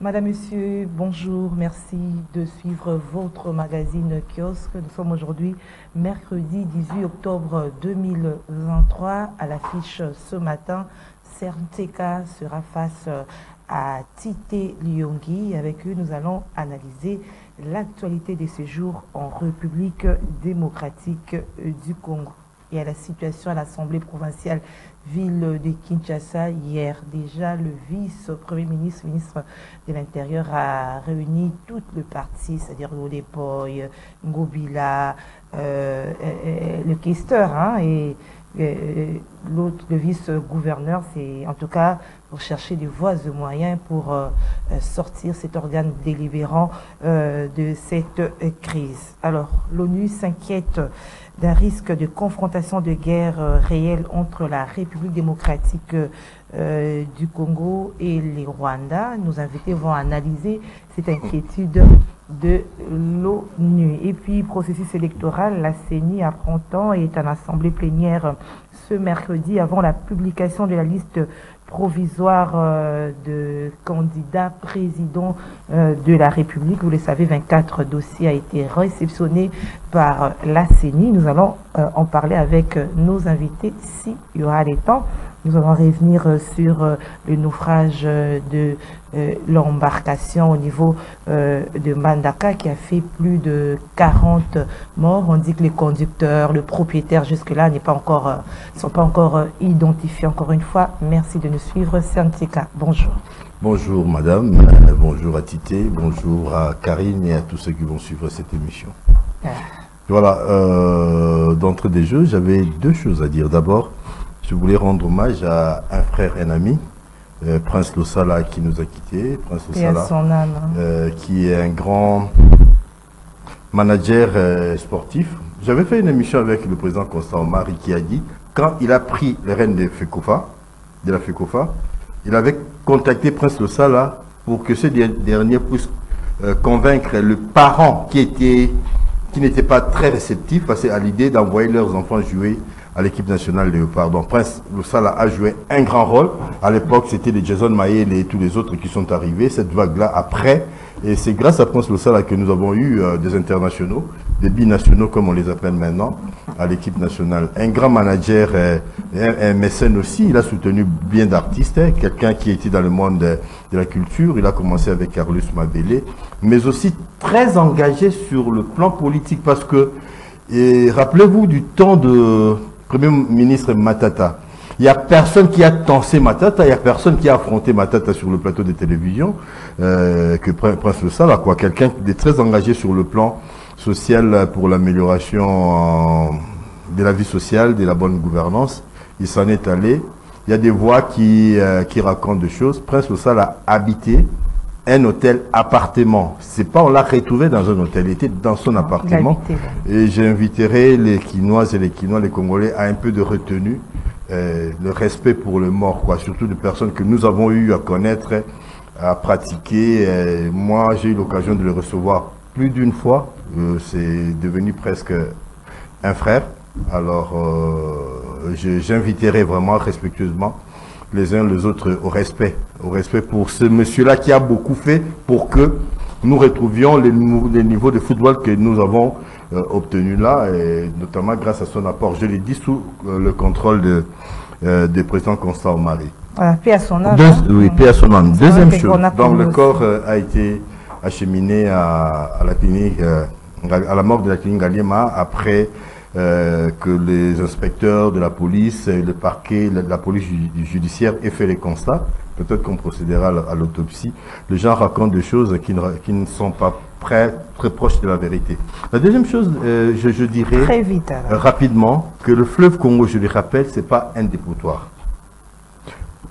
Madame, Monsieur, bonjour, merci de suivre votre magazine Kiosque. Nous sommes aujourd'hui mercredi 18 octobre 2023. À l'affiche ce matin, Sernteka sera face à Tite Lyongi. Avec eux, nous allons analyser l'actualité des séjours en République démocratique du Congo. Et à la situation à l'Assemblée provinciale ville de Kinshasa, hier déjà, le vice-premier ministre, ministre de l'Intérieur, a réuni tout le parti, c'est-à-dire Lodepoy, Ngobila, le questeur, et l'autre, le vice-gouverneur. C'est en tout cas pour chercher des voies et moyens pour sortir cet organe délibérant de cette crise. Alors, l'ONU s'inquiète d'un risque de confrontation de guerre réelle entre la République démocratique du Congo et les Rwandais. Nos invités vont analyser cette inquiétude de l'ONU. Et puis, processus électoral, la CENI apprend temps et est en assemblée plénière ce mercredi avant la publication de la liste provisoire de candidats présidents de la République. Vous le savez, 24 dossiers a été réceptionné par la CENI. Nous allons en parler avec nos invités s'il y aura les temps. Nous allons revenir sur le naufrage de l'embarcation au niveau de Mandaka qui a fait plus de 40 morts. On dit que les conducteurs, le propriétaire jusque-là ne sont pas encore identifiés. Encore une fois, merci de nous suivre. Sernteka, bonjour. Bonjour madame, bonjour à Tite, bonjour à Karine et à tous ceux qui vont suivre cette émission. Voilà, d'entrée des jeux, j'avais deux choses à dire. D'abord, je voulais rendre hommage à un frère et un ami, Prince Losala, qui nous a quittés. Prince Losala, qui est un grand manager sportif. J'avais fait une émission avec le président Constant Omari qui a dit, quand il a pris les rênes de la FECOFA, il avait contacté Prince Losala pour que ce dernier puisse convaincre le parent qui n'était pas très réceptif à l'idée d'envoyer leurs enfants jouer à l'équipe nationale Léopard. Donc Prince Losala a joué un grand rôle. À l'époque, c'était les Jason Mayel et tous les autres qui sont arrivés, cette vague-là après. Et c'est grâce à Prince Losala que nous avons eu des internationaux, des binationaux comme on les appelle maintenant, à l'équipe nationale. Un grand manager, un mécène aussi, il a soutenu bien d'artistes, quelqu'un qui était dans le monde de la culture. Il a commencé avec Carlos Mabele, mais aussi très engagé sur le plan politique parce que, rappelez-vous du temps de Premier ministre Matata. Il n'y a personne qui a tensé Matata, il n'y a personne qui a affronté Matata sur le plateau de télévision que Prince Losala, quoi. Quelqu'un de très engagé sur le plan social pour l'amélioration de la vie sociale, de la bonne gouvernance. Il s'en est allé. Il y a des voix qui racontent des choses. Prince Losala a habité un hôtel appartement. C'est pas on l'a retrouvé dans un hôtel, il était dans son appartement. Et j'inviterai les Quinoises et les Quinois, les Congolais, à un peu de retenue, le respect pour le mort, quoi. Surtout des personnes que nous avons eu à connaître, à pratiquer. Moi, j'ai eu l'occasion de le recevoir plus d'une fois. C'est devenu presque un frère. Alors, j'inviterai vraiment respectueusement les uns les autres au respect pour ce monsieur-là qui a beaucoup fait pour que nous retrouvions les niveaux de football que nous avons obtenus là, et notamment grâce à son apport, je l'ai dit, sous le contrôle du président Constant Omari. Paix à son âme. Oui, paix à son âme. Deuxième chose, donc le corps a été acheminé à la clinique, à la morgue de la clinique Galiema après que les inspecteurs de la police, le parquet, la police judiciaire aient fait les constats. Peut-être qu'on procédera à l'autopsie. Les gens racontent des choses qui ne sont pas très proches de la vérité. La deuxième chose, je dirais très vite, rapidement que le fleuve Congo, je le rappelle, c'est pas un dépotoir.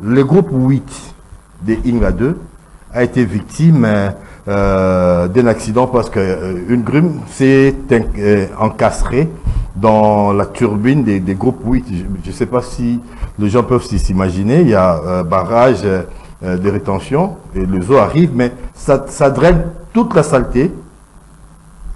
Le groupe 8 des Inga 2 a été victime d'un accident parce qu'une brume s'est encastrée dans la turbine des groupes 8. Je ne sais pas si les gens peuvent s'imaginer. Il y a un barrage de rétention et les eaux arrivent, mais ça draine toute la saleté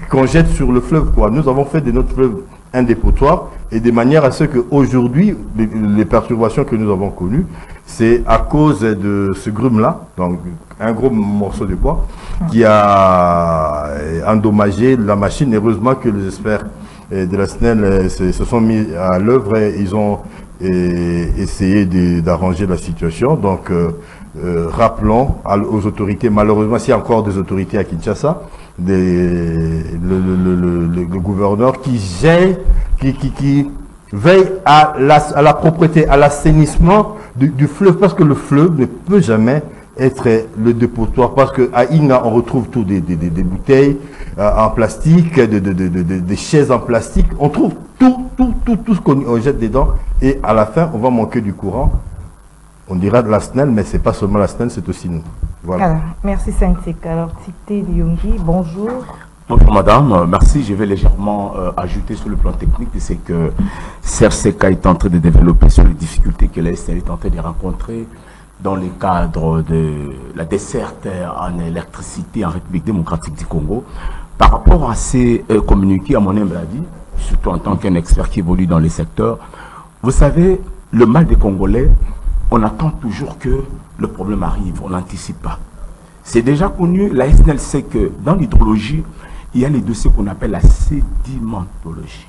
qu'on jette sur le fleuve, quoi. Nous avons fait de notre fleuve un dépotoir et de manière à ce qu'aujourd'hui, les perturbations que nous avons connues, c'est à cause de ce grume-là, donc un gros morceau de bois, qui a endommagé la machine. Heureusement que les experts de la SNEL se sont mis à l'œuvre et ils ont essayé d'arranger la situation. Donc, rappelons aux autorités, malheureusement, s'il y a encore des autorités à Kinshasa, le gouverneur qui veille à la propreté, à l'assainissement du fleuve, parce que le fleuve ne peut jamais être le dépotoir, parce qu'à Inga, on retrouve tout des bouteilles en plastique, des chaises en plastique, on trouve tout ce qu'on jette dedans, et à la fin, on va manquer du courant. On dira de la SNEL, mais c'est pas seulement la SNEL, c'est aussi nous. Voilà. Alors, merci Saint-Tic. Alors, Tité Lyongi, bonjour. Bonjour madame, merci. Je vais légèrement ajouter sur le plan technique, c'est que CRCK est en train de développer sur les difficultés que la SNEL est en train de rencontrer dans le cadre de la desserte en électricité en République démocratique du Congo. Par rapport à ces communiqués, à mon humble avis, surtout en tant qu'un expert qui évolue dans les secteurs, vous savez, le mal des Congolais, on attend toujours que le problème arrive, on n'anticipe pas. C'est déjà connu, la SNEL sait que dans l'hydrologie, il y a les dossiers qu'on appelle la sédimentologie.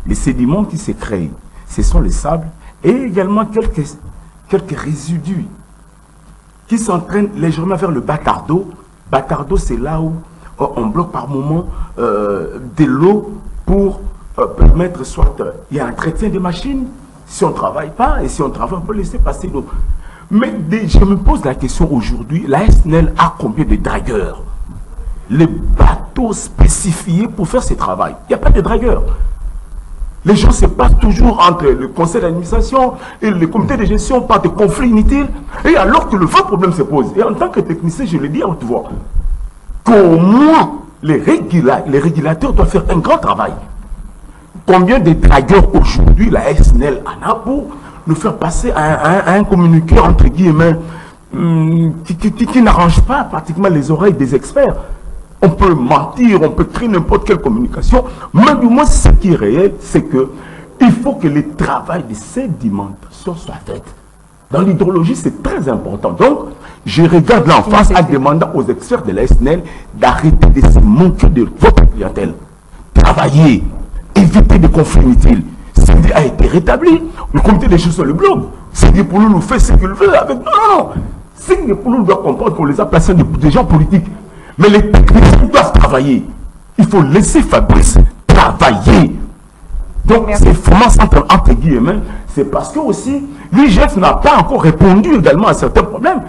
Les sédiments qui se créent, ce sont les sables et également quelques résidus qui s'entraînent légèrement vers le bâtard d'eau. Bâtard d'eau, c'est là où on bloque par moment de l'eau pour permettre soit il y a un entretien des machines, si on ne travaille pas, et si on travaille, on peut laisser passer l'eau. Mais je me pose la question aujourd'hui, la SNEL a combien de dragueurs? Les bateaux spécifiés pour faire ce travail. Il n'y a pas de dragueurs. Les gens se passent toujours entre le conseil d'administration et le comité de gestion par des conflits inutiles. Et alors que le vrai problème se pose, et en tant que technicien, je le dis à haute voix, qu'au moins les régulateurs doivent faire un grand travail. Combien de dragueurs aujourd'hui la SNEL en a pour nous faire passer à un communiqué entre guillemets qui n'arrange pas pratiquement les oreilles des experts? On peut mentir, on peut créer n'importe quelle communication, mais du moins ce qui est réel, c'est que il faut que le travail de sédimentation soit fait. Dans l'hydrologie, c'est très important. Donc, je regarde là en face en demandant aux experts de la SNEL d'arrêter de se moquer de votre clientèle. Travailler, éviter des conflits inutiles. CD a été rétabli. Le comité des gestion le blog. CD pour nous fait ce qu'il veut avec. Non. CD pour nous doit comprendre qu'on les a placés des gens politiques. Mais les techniciens doivent travailler. Il faut laisser Fabrice travailler. Donc, c'est vraiment entre guillemets, c'est parce que aussi, l'IGF n'a pas encore répondu également à certains problèmes.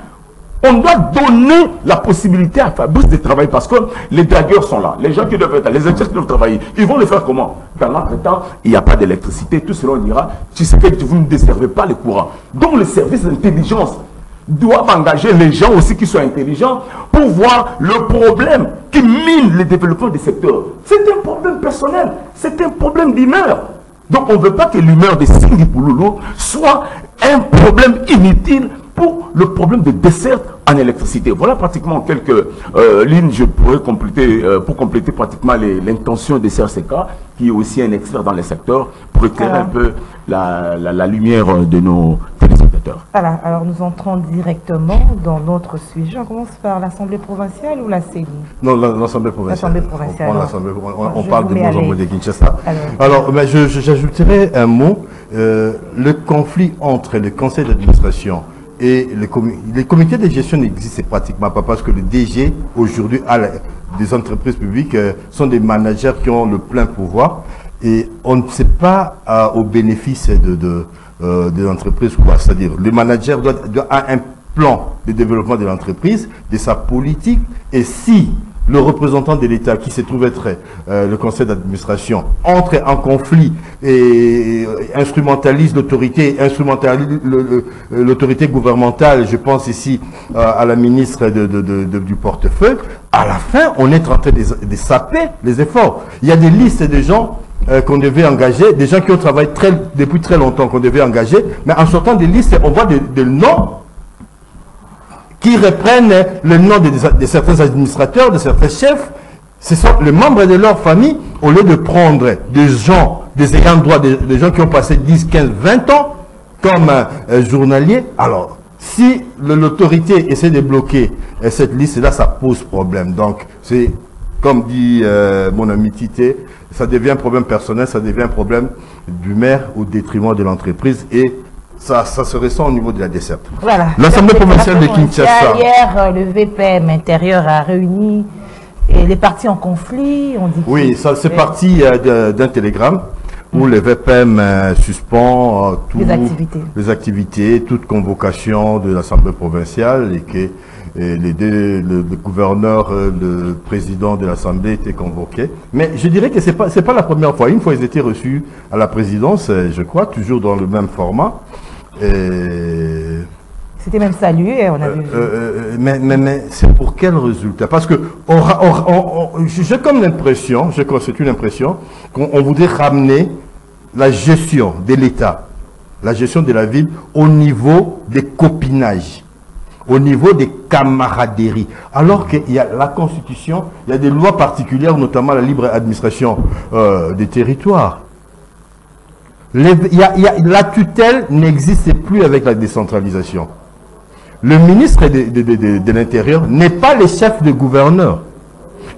On doit donner la possibilité à Fabrice de travailler parce que les dragueurs sont là. Les gens qui doivent être là, les experts qui doivent travailler, ils vont le faire comment? Dans l'entretemps, il n'y a pas d'électricité, tout cela on dira, tu sais que vous ne desservez pas le courant. Donc, le service d'intelligence doivent engager les gens aussi qui sont intelligents pour voir le problème qui mine le développement des secteurs. C'est un problème personnel, c'est un problème d'humeur. Donc on ne veut pas que l'humeur de Singhi Pouloulou soit un problème inutile pour le problème de desserte en électricité. Voilà pratiquement quelques lignes, je pourrais compléter, pour compléter pratiquement l'intention de CRCK, qui est aussi un expert dans les secteurs, pour éclairer un peu la lumière de nos téléspectateurs. Voilà, alors nous entrons directement dans notre sujet. On commence par l'Assemblée provinciale ou la CENI? Non, l'Assemblée provinciale. On parle de Mozambique de Kinshasa. Alors, j'ajouterais un mot. Le conflit entre le conseil d'administration et les comités de gestion n'existent pratiquement pas parce que le DG, aujourd'hui, des entreprises publiques sont des managers qui ont le plein pouvoir et on ne sait pas au bénéfice de l'entreprise quoi. C'est-à-dire, le manager doit avoir un plan de développement de l'entreprise, de sa politique, et si le représentant de l'État qui se trouve être le conseil d'administration entre en conflit et instrumentalise l'autorité, l'autorité gouvernementale, je pense ici à la ministre du portefeuille, à la fin, on est en train de saper les efforts. Il y a des listes de gens qu'on devait engager, des gens qui ont travaillé depuis très longtemps qu'on devait engager, mais en sortant des listes, on voit des noms qui reprennent le nom de certains administrateurs, de certains chefs. Ce sont les membres de leur famille, au lieu de prendre des gens, des ayants droit, des gens qui ont passé 10, 15, 20 ans comme journaliers. Alors, Si l'autorité essaie de bloquer cette liste, là, ça pose problème. Donc, c'est, comme dit mon ami Tité, ça devient un problème personnel, ça devient un problème du maire au détriment de l'entreprise et ça se ressent au niveau de la desserte. Voilà. L'Assemblée provinciale de Kinshasa. Hier, le VPM intérieur a réuni les partis en conflit. On dit oui, ça c'est parti d'un télégramme où le VPM suspend toutes les activités, toute convocation de l'Assemblée provinciale et que le gouverneur, le président de l'Assemblée étaient convoqués. Mais je dirais que c'est pas la première fois. Une fois, ils étaient reçus à la présidence, je crois, toujours dans le même format. C'était même salué, on a vu. Mais c'est pour quel résultat? Parce que j'ai comme l'impression, c'est une impression, qu'on voudrait ramener la gestion de l'État, la gestion de la ville au niveau des copinages, au niveau des camaraderies. Alors qu'il y a la Constitution, il y a des lois particulières, notamment la libre administration des territoires. La tutelle n'existe plus avec la décentralisation. Le ministre de l'Intérieur n'est pas le chef de gouverneur.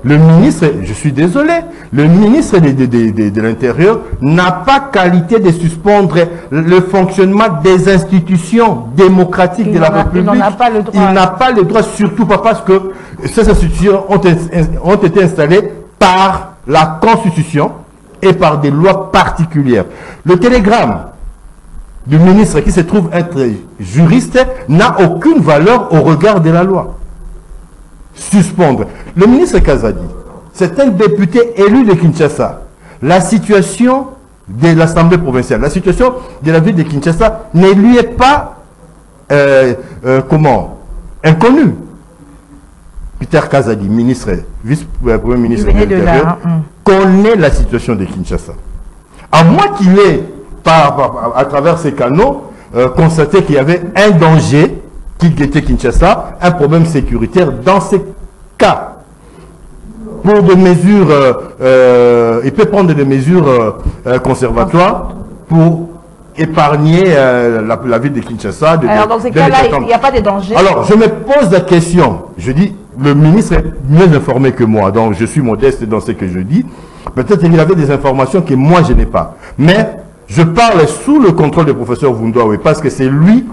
Le ministre, je suis désolé, le ministre de l'Intérieur n'a pas qualité de suspendre le fonctionnement des institutions démocratiques de la République. Il n'a pas le droit. Il n'a pas le droit, surtout pas parce que ces institutions ont été installées par la Constitution et par des lois particulières. Le télégramme du ministre qui se trouve être juriste n'a aucune valeur au regard de la loi. Suspendre. Le ministre Kazadi, c'est un député élu de Kinshasa. La situation de l'Assemblée provinciale, la situation de la ville de Kinshasa ne lui est pas inconnue. Peter Kazadi, ministre, vice-premier ministre de l'Intérieur, connaît la situation de Kinshasa. À moins qu'il ait, à travers ces canaux, constaté qu'il y avait un danger qui guettait Kinshasa, un problème sécuritaire. Dans ces cas, pour des mesures, il peut prendre des mesures conservatoires pour épargner la ville de Kinshasa. Alors dans ces cas-là, il n'y a pas de danger. Alors, je me pose la question, je dis, le ministre est mieux informé que moi, donc je suis modeste dans ce que je dis. Peut-être qu'il avait des informations que moi je n'ai pas. Mais je parle sous le contrôle du professeur Vundoawe parce que c'est lui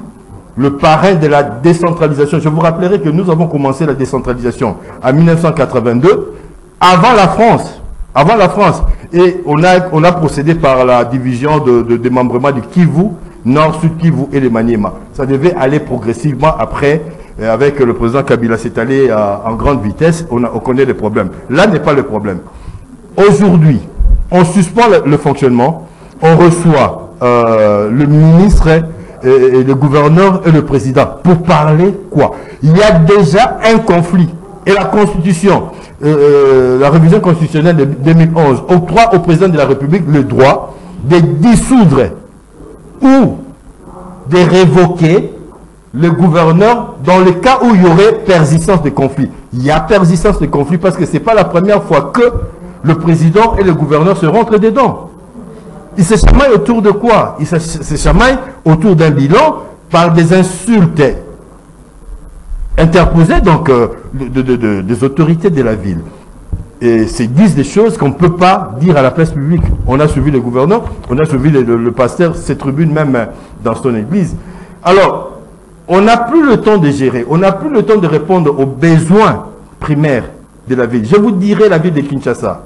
le parrain de la décentralisation. Je vous rappellerai que nous avons commencé la décentralisation en 1982, avant la France. Avant la France. Et on a procédé par la division de démembrement du Kivu, Nord, Sud Kivu et les Maniema. Ça devait aller progressivement après. Avec le président Kabila, c'est allé en grande vitesse. On connaît les problèmes. Là n'est pas le problème. Aujourd'hui, on suspend le fonctionnement. On reçoit le ministre et le gouverneur et le président pour parler quoi? Il y a déjà un conflit. Et la Constitution, la révision constitutionnelle de 2011 octroie au président de la République le droit de dissoudre ou de révoquer le gouverneur dans le cas où il y aurait persistance de conflit. Il y a persistance de conflit parce que ce n'est pas la première fois que le président et le gouverneur se rentrent dedans. Ils se chamaillent autour de quoi? Ils se chamaillent autour d'un bilan par des insultes interposées donc des autorités de la ville. Et c'est disent des choses qu'on ne peut pas dire à la place publique. On a suivi le gouverneur, on a suivi le pasteur, ses tribunes même dans son église. Alors, on n'a plus le temps de gérer, on n'a plus le temps de répondre aux besoins primaires de la ville. Je vous dirai la ville de Kinshasa.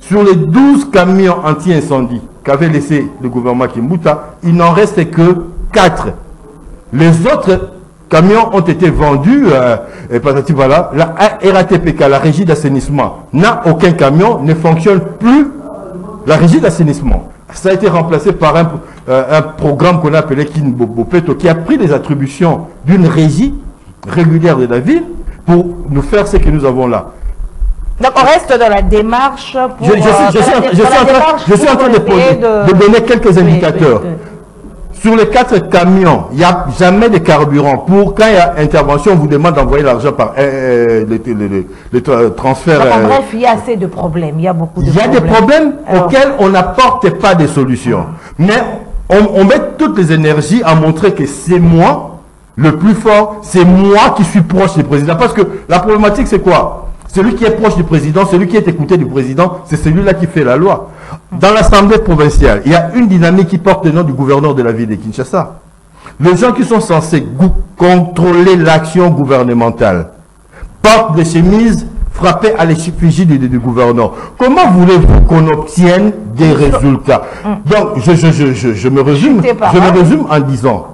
Sur les 12 camions anti-incendie qu'avait laissé le gouvernement Kimbuta, il n'en reste que 4. Les autres camions ont été vendus, et patati voilà. La RATPK, la régie d'assainissement, n'a aucun camion, ne fonctionne plus. La régie d'assainissement, ça a été remplacé par un programme qu'on a appelé Kinbopeto, qui a pris les attributions d'une régie régulière de la ville pour nous faire ce que nous avons là. Donc on reste dans la démarche pour... Je suis en train de donner quelques indicateurs. Sur les 4 camions, il n'y a jamais de carburant. Pour quand il y a intervention, on vous demande d'envoyer l'argent par les transferts. Donc, en bref, il y a assez de problèmes. Il y a beaucoup de problèmes. Il y a des problèmes auxquels on n'apporte pas de solutions. Mais on met toutes les énergies à montrer que c'est moi Le plus fort, c'est moi qui suis proche du président. Parce que la problématique, c'est quoi? Celui qui est proche du président, celui qui est écouté du président, c'est celui-là qui fait la loi. Dans l'Assemblée provinciale, il y a une dynamique qui porte le nom du gouverneur de la ville de Kinshasa. Les gens qui sont censés contrôler l'action gouvernementale portent des chemises frappées à l'effigie du gouverneur. Comment voulez-vous qu'on obtienne des résultats? Donc, je me résume en disant,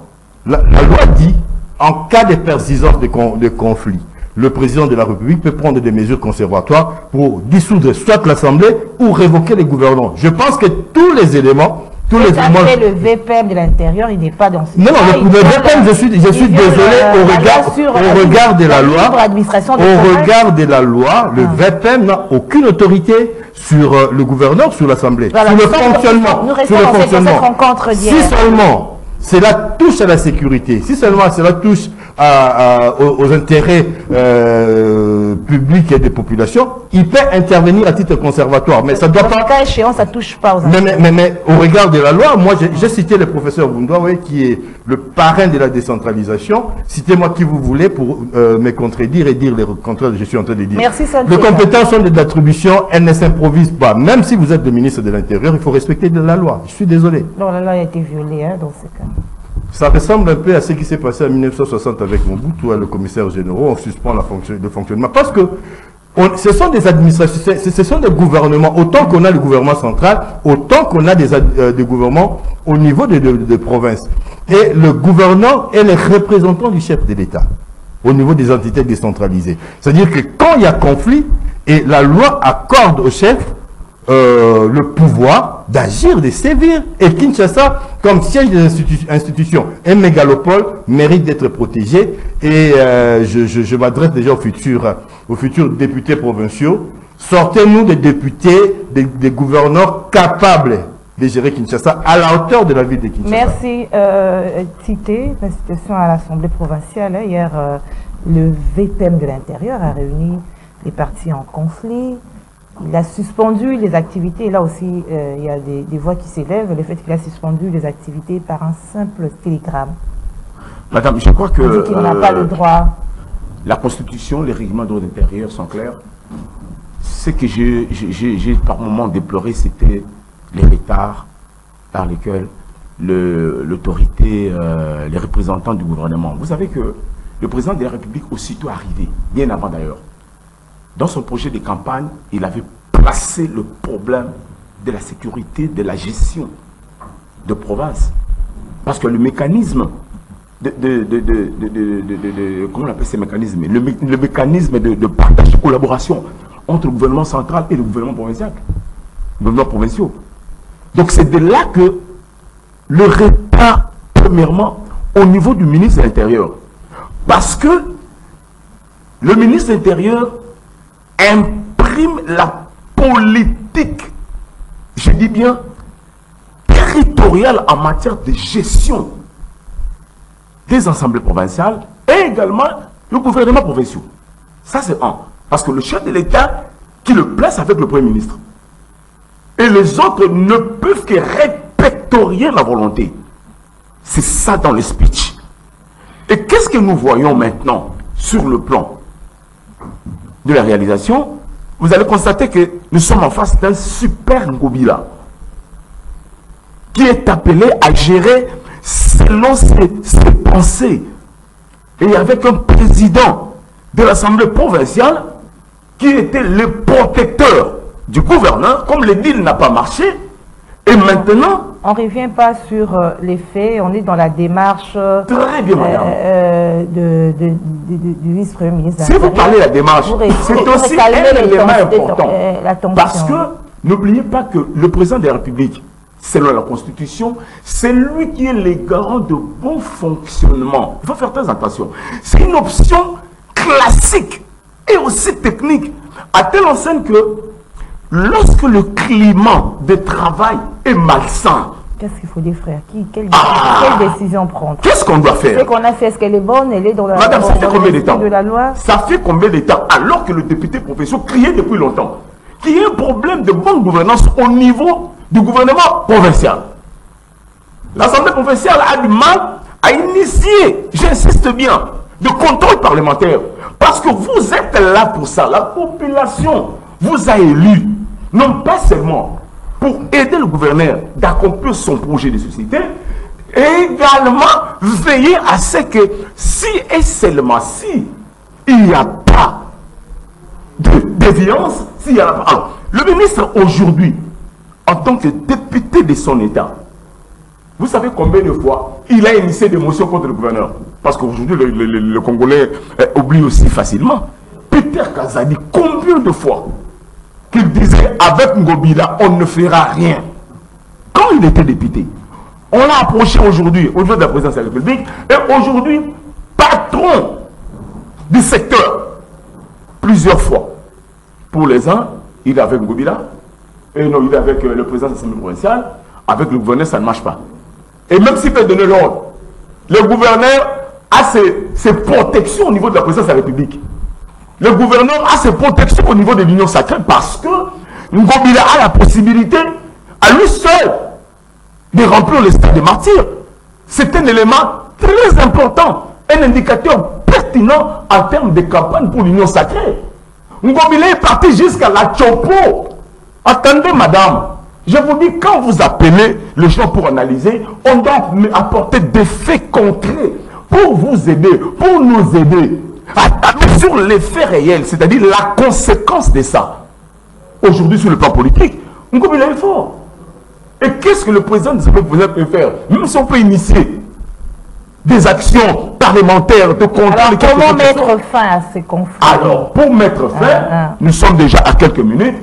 la loi dit, en cas de persistance de conflit, le président de la République peut prendre des mesures conservatoires pour dissoudre soit l'Assemblée ou révoquer les gouvernants. Je pense que tous les éléments... Le VPM de l'intérieur, il n'est pas dans ce Non, le VPM, je suis désolé, au regard de la loi, le VPM n'a aucune autorité sur le gouverneur, sur l'Assemblée, voilà, sur le fonctionnement. Si seulement cela touche à la sécurité, si seulement cela touche aux intérêts publics et des populations, il peut intervenir à titre conservatoire. Mais ça doit pas... Dans ce cas échéant, ça ne touche pas aux intérêts. Mais au regard de la loi, moi j'ai cité le professeur Bundoa, qui est le parrain de la décentralisation. Citez-moi qui vous voulez pour me contredire et dire le contraire que je suis en train de dire. Merci, les compétences sont des attributions, elles ne s'improvisent pas. Même si vous êtes le ministre de l'Intérieur, il faut respecter la loi. Je suis désolé. Non, la loi a été violée dans ce cas. Ça ressemble un peu à ce qui s'est passé en 1960 avec Mobutu, le commissaire général, on suspend le fonctionnement. Parce que ce sont des administrations, ce sont des gouvernements, autant qu'on a le gouvernement central, autant qu'on a des gouvernements au niveau des provinces. Et le gouverneur est le représentant du chef de l'État au niveau des entités décentralisées. C'est-à-dire que quand il y a conflit, et la loi accorde au chef le pouvoir d'agir, de sévir. Et Kinshasa, comme siège des institutions, un mégalopole, mérite d'être protégé. Et je m'adresse déjà aux futurs députés provinciaux. Sortez-nous des députés, des gouverneurs capables de gérer Kinshasa à la hauteur de la ville de Kinshasa. Merci. Cité la situation à l'Assemblée provinciale. Hier, le VPM de l'Intérieur a réuni les partis en conflit. Il a suspendu les activités, et là aussi il y a des voix qui s'élèvent, le fait qu'il a suspendu les activités par un simple télégramme. Madame, je crois que qu'il n'a pas le droit. La Constitution, les règlements d'ordre intérieur sont clairs. Ce que j'ai par moment déploré, c'était les retards par lesquels l'autorité, les représentants du gouvernement. Vous savez que le président de la République, aussitôt arrivé, bien avant d'ailleurs, dans son projet de campagne, il avait placé le problème de la sécurité, de la gestion de province. Parce que le mécanisme comment on appelle ces mécanismes? Le mécanisme de partage, de collaboration entre le gouvernement central et le gouvernement provincial. Le gouvernement provinciaux. Donc c'est de là que le retard, premièrement, au niveau du ministre de l'Intérieur. Parce que le ministre de l'Intérieur imprime la politique, je dis bien, territoriale en matière de gestion des assemblées provinciales et également le gouvernement provincial. Ça c'est un. Parce que le chef de l'État qui le place avec le Premier ministre. Et les autres ne peuvent que répertorier la volonté. C'est ça dans le speech. Et qu'est-ce que nous voyons maintenant sur le plan de la réalisation? Vous allez constater que nous sommes en face d'un super Ngobila qui est appelé à gérer selon ses pensées. Et avec un président de l'Assemblée provinciale qui était le protecteur du gouverneur, comme le deal n'a pas marché, et maintenant... On ne revient pas sur les faits, on est dans la démarche très bien, du vice-premier ministre. Si vous parlez de la démarche, c'est aussi un élément important. Parce que n'oubliez pas que le président de la République, selon la Constitution, c'est lui qui est le garant de bon fonctionnement. Il faut faire très attention. C'est une option classique et aussi technique, à telle enseigne que lorsque le climat de travail est malsain, qu'est-ce qu'il faut dire, frère? Quelle décision prendre? Qu'est-ce qu'on doit faire? Ce qu'on a fait, est-ce qu'elle est bonne? Elle est dans la Madame, ça fait combien de temps de la loi? Ça fait combien de temps? Alors que le député professionnel criait depuis longtemps qu'il y a un problème de bonne gouvernance au niveau du gouvernement provincial. L'Assemblée provinciale a du mal à initier, j'insiste bien, de contrôle parlementaire. Parce que vous êtes là pour ça. La population vous a élu, non pas seulement pour aider le gouverneur d'accomplir son projet de société, et également veiller à ce que si et seulement si il n'y a pas de déviance, s'il y a pas... Alors, le ministre aujourd'hui, en tant que député de son État, vous savez combien de fois il a initié des motions contre le gouverneur? Parce qu'aujourd'hui, le Congolais oublie aussi facilement. Peter Kazadi, combien de fois qu'il disait avec Ngobila, on ne fera rien. Quand il était député, on l'a approché aujourd'hui au niveau de la présidence de la République, et aujourd'hui, patron du secteur, plusieurs fois. Pour les uns, il est avec Ngobila, et non, il est avec le président de l'Assemblée provinciale, avec le gouverneur, ça ne marche pas. Et même s'il peut donner l'ordre, le gouverneur a ses protections au niveau de la présidence de la République. Le gouverneur a ses protections au niveau de l'Union sacrée parce que Ngobila a la possibilité, à lui seul, de remplir le stade de martyr. C'est un élément très important, un indicateur pertinent en termes de campagne pour l'Union sacrée. Ngobila est parti jusqu'à la Chopo. Attendez, madame. Je vous dis, quand vous appelez les gens pour analyser, on doit apporter des faits concrets pour vous aider, pour nous aider. Sur les faits réels, c'est-à-dire la conséquence de ça. Aujourd'hui, sur le plan politique, Ngobila est fort. Et qu'est-ce que le président de l'Assemblée provinciale peut faire? Même si on peut initier des actions parlementaires de contrôle. Alors, comment mettre fin à ces conflits? Alors, pour mettre fin, nous sommes déjà à quelques minutes,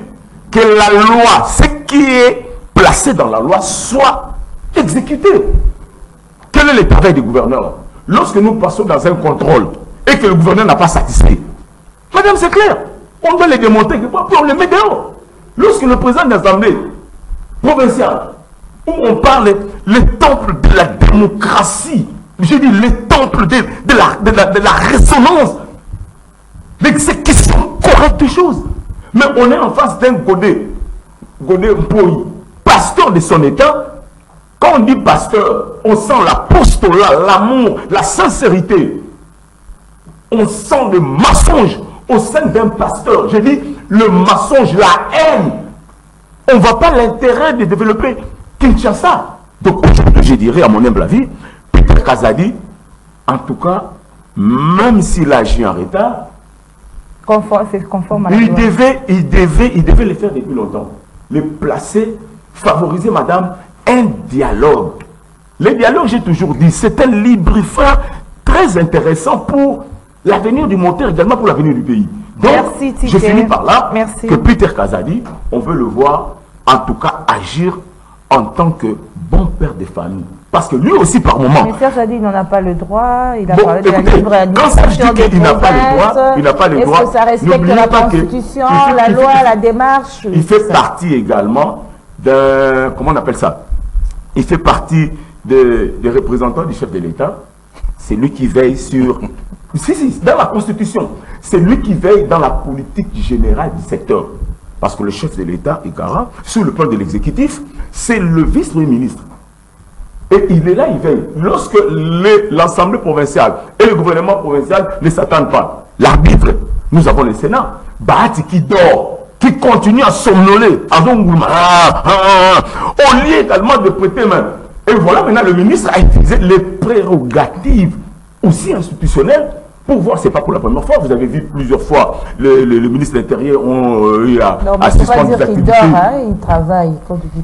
que la loi, ce qui est placé dans la loi, soit exécuté. Quel est le travail du gouverneur? Lorsque nous passons dans un contrôle et que le gouverneur n'a pas satisfait, madame, c'est clair, on doit les démontrer, puis on les met dehors. Lorsque le président de l'Assemblée provinciale, où on parle le temple de la démocratie, j'ai dit le temple de la résonance, l'exécution correcte des choses. Mais on est en face d'un Godé Mpoyi, pasteur de son État. Quand on dit pasteur, on sent l'apostolat, l'amour, la sincérité. On sent le mensonge au sein d'un pasteur. Je dis le mensonge, la haine. On ne voit pas l'intérêt de développer Kinshasa. Donc aujourd'hui, je dirais à mon humble avis, Peter Kazadi, en tout cas, même s'il agit en retard, c'est conforme à la il loi. devait le faire depuis longtemps. Le placer, favoriser, madame, un dialogue. Le dialogue, j'ai toujours dit, c'est un lubrifiant très intéressant pour l'avenir du moteur, également pour l'avenir du pays. Donc, merci, je finis par là, merci. que Peter Kazadi, on veut le voir, en tout cas, agir en tant que bon père de famille. Parce que lui aussi, par moment... Mais Serge a dit qu'il n'en a pas le droit, il a Bon, parlé de la écoutez, libre quand ça administration dit qu'il n'a pas le droit, il n'a pas le droit. Est-ce que ça respecte N'oubliez la pas que Constitution, il fait- la loi, la démarche? Il fait partie également d'un... Comment on appelle ça? Il fait partie des représentants du chef de l'État. C'est lui qui veille sur... Si, dans la Constitution. C'est lui qui veille dans la politique générale du secteur. Parce que le chef de l'État, Igara, sur le plan de l'exécutif, c'est le vice-premier ministre. Et il est là, il veille. Lorsque l'Assemblée provinciale et le gouvernement provincial ne s'attendent pas, l'arbitre, nous avons le Sénat, Bahati qui dort, qui continue à somnoler, au lieu également de prêter main. Et voilà, maintenant le ministre a utilisé les prérogatives aussi institutionnelles pour voir, c'est pas pour la première fois, vous avez vu plusieurs fois le ministre de l'Intérieur ont eu à suspendre des activités. Il dort, hein, il travaille.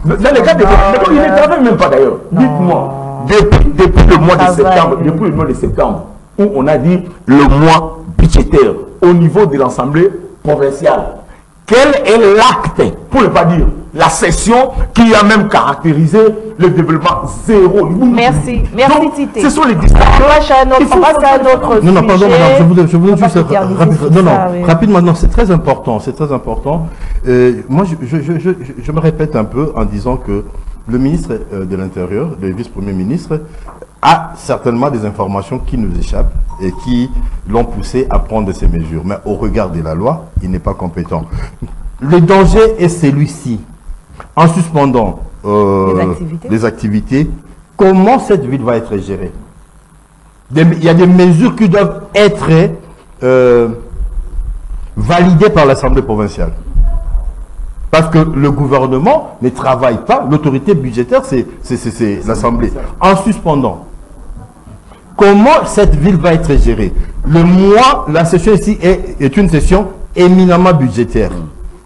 Dans les cas de il ne travaille même pas d'ailleurs. Dites-moi, depuis le mois de septembre, où on a dit le mois budgétaire au niveau de l'Assemblée provinciale, quel est l'acte, pour ne pas dire la session qui a même caractérisé le développement zéro? Merci, merci Tité. Ce sont les distractions. On passe à un autre Non, non, pardon, madame, je voulais juste oui. rapidement, non, c'est très important, c'est très important. Moi, je me répète un peu en disant que le ministre de l'Intérieur, le vice-premier ministre, a certainement des informations qui nous échappent et qui l'ont poussé à prendre ces mesures. Mais au regard de la loi, il n'est pas compétent. Le danger est celui-ci. En suspendant les activités, comment cette ville va être gérée? Il y a des mesures qui doivent être validées par l'Assemblée provinciale. Parce que le gouvernement ne travaille pas, l'autorité budgétaire, c'est l'Assemblée. En suspendant, comment cette ville va être gérée? La session ici est une session éminemment budgétaire.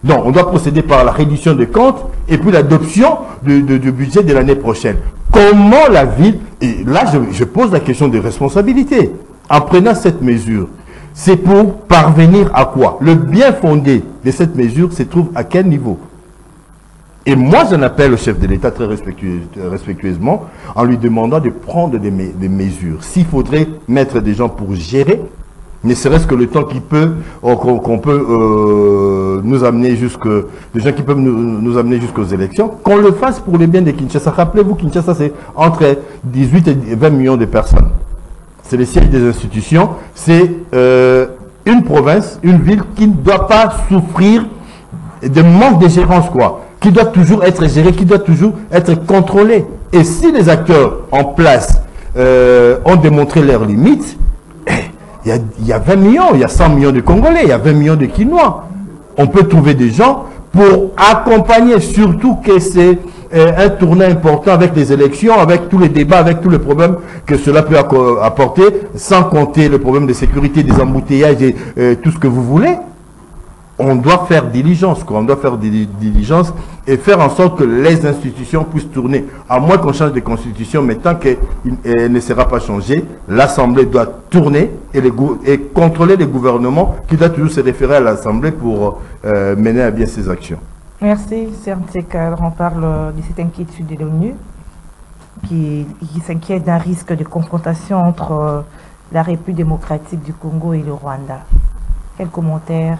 Donc, on doit procéder par la reddition des comptes et puis l'adoption du budget de l'année prochaine. Comment la ville... Et là, je pose la question de responsabilité. En prenant cette mesure, c'est pour parvenir à quoi? Le bien fondé de cette mesure se trouve à quel niveau? Et moi, j'en appelle au chef de l'État très respectueusement en lui demandant de prendre des mesures. S'il faudrait mettre des gens pour gérer, ne serait-ce que le temps qu'on peut nous amener des gens qui peuvent nous amener jusqu'aux élections, qu'on le fasse pour le bien de Kinshasa. Rappelez-vous, Kinshasa, c'est entre 18 et 20 millions de personnes. C'est le siège des institutions. C'est une province, une ville qui ne doit pas souffrir de manque de gérance, quoi. Qui doit toujours être gérée, qui doit toujours être contrôlée. Et si les acteurs en place ont démontré leurs limites, il y a 20 millions, il y a 100 millions de Congolais, il y a 20 millions de Quinois. On peut trouver des gens pour accompagner, surtout que c'est un tournant important avec les élections, avec tous les débats, avec tous les problèmes que cela peut apporter, sans compter le problème de sécurité, des embouteillages et tout ce que vous voulez. On doit faire diligence, quoi. On doit faire diligence et faire en sorte que les institutions puissent tourner. À moins qu'on change de constitution, mais tant qu'elle ne sera pas changée, l'Assemblée doit tourner et contrôler les gouvernements qui doivent toujours se référer à l'Assemblée pour mener à bien ses actions. Merci, Sernteka. On parle de cette inquiétude de l'ONU qui s'inquiète d'un risque de confrontation entre la République démocratique du Congo et le Rwanda. Quel commentaire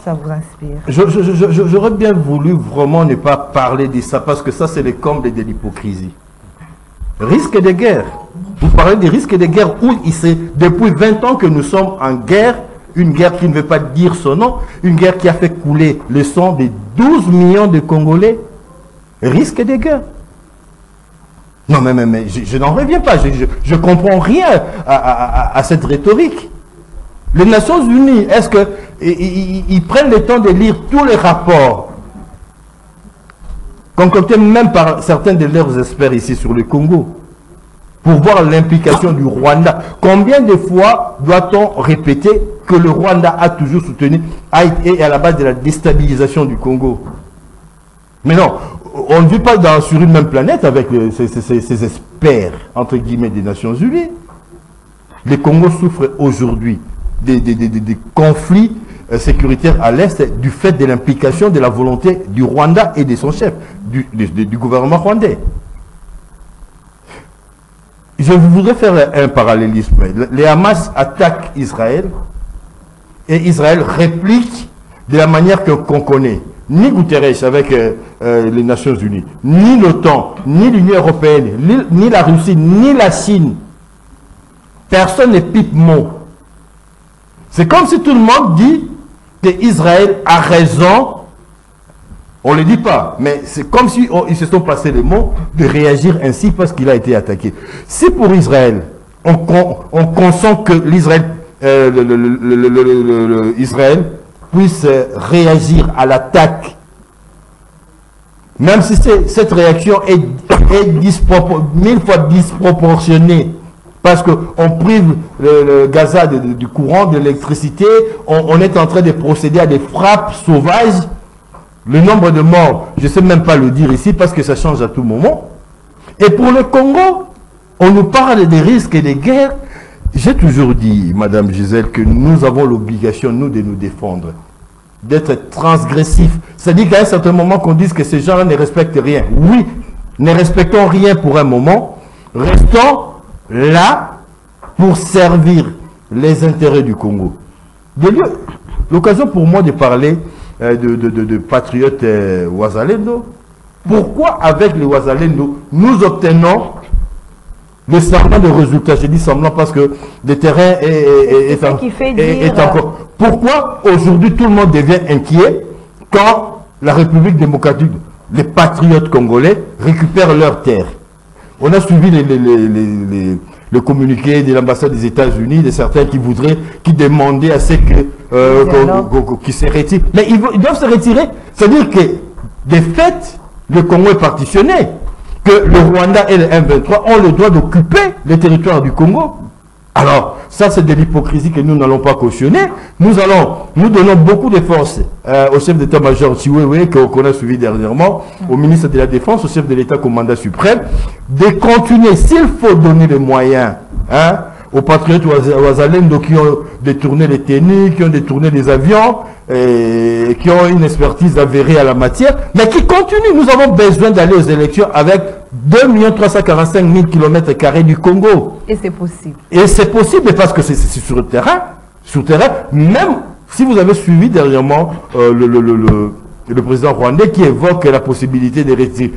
ça vous inspire? J'aurais bien voulu vraiment ne pas parler de ça parce que ça, c'est le comble de l'hypocrisie. Risque de guerre. Vous parlez des risques de guerre où depuis 20 ans que nous sommes en guerre, une guerre qui ne veut pas dire son nom, une guerre qui a fait couler le sang de 12 millions de Congolais. Risque de guerre. Non, mais je n'en reviens pas. Je ne comprends rien à cette rhétorique. Les Nations Unies, est-ce qu'ils prennent le temps de lire tous les rapports concoctés même par certains de leurs experts ici sur le Congo pour voir l'implication du Rwanda? Combien de fois doit-on répéter que le Rwanda a toujours soutenu et à la base de la déstabilisation du Congo? Mais non, on ne vit pas sur une même planète avec ces experts, entre guillemets, des Nations Unies. Le Congo souffre aujourd'hui des conflits sécuritaires à l'Est du fait de l'implication de la volonté du Rwanda et de son chef, du gouvernement rwandais. Je voudrais faire un parallélisme. Les Hamas attaquent Israël et Israël réplique de la manière qu'on connaît. Ni Guterres avec les Nations Unies, ni l'OTAN, ni l'Union européenne, ni la Russie, ni la Chine. Personne ne pipe mot. C'est comme si tout le monde dit qu'Israël a raison. On ne le dit pas, mais c'est comme si ils se sont passés le mot de réagir ainsi parce qu'il a été attaqué. Si pour Israël, on consent que Israël puisse réagir à l'attaque, même si cette réaction est 1000 fois disproportionnée, parce qu'on prive le Gaza du courant, de l'électricité, on est en train de procéder à des frappes sauvages. Le nombre de morts, je ne sais même pas le dire ici, parce que ça change à tout moment. Et pour le Congo, on nous parle des risques et des guerres. J'ai toujours dit, Madame Gisèle, que nous avons l'obligation, nous, de nous défendre, d'être transgressifs. C'est-à-dire qu'à un certain moment, qu'on dise que ces gens-là ne respectent rien. Oui, ne respectons rien pour un moment. Restons là pour servir les intérêts du Congo. L'occasion pour moi de parler de patriotes Wazalendo. Pourquoi avec les Wazalendo, nous obtenons le semblant de résultats? Je dis semblant parce que le terrain est encore... Pourquoi aujourd'hui tout le monde devient inquiet quand la République démocratique, les patriotes congolais récupèrent leurs terres? On a suivi le communiqué de l'ambassade des États-Unis, de certains qui demandaient à ce qu'ils se retirent. Mais ils doivent se retirer. C'est-à-dire que, de fait, le Congo est partitionné. Que le Rwanda et le M23 ont le droit d'occuper le territoire du Congo. Alors, ça c'est de l'hypocrisie que nous n'allons pas cautionner. Nous donnons beaucoup de force au chef d'état-major Chiwewe, qu'on a suivi dernièrement, au ministre de la Défense, au chef de l'État commandant suprême, de continuer, s'il faut donner les moyens, aux patriotes Ouazalendo qui ont détourné les tenues, qui ont détourné les avions, et qui ont une expertise avérée à la matière, mais qui continuent. Nous avons besoin d'aller aux élections avec 2 345 000 km² du Congo. Et c'est possible. Et c'est possible parce que c'est sur le terrain. Sur le terrain, même si vous avez suivi dernièrement le président rwandais qui évoque la possibilité de retirer,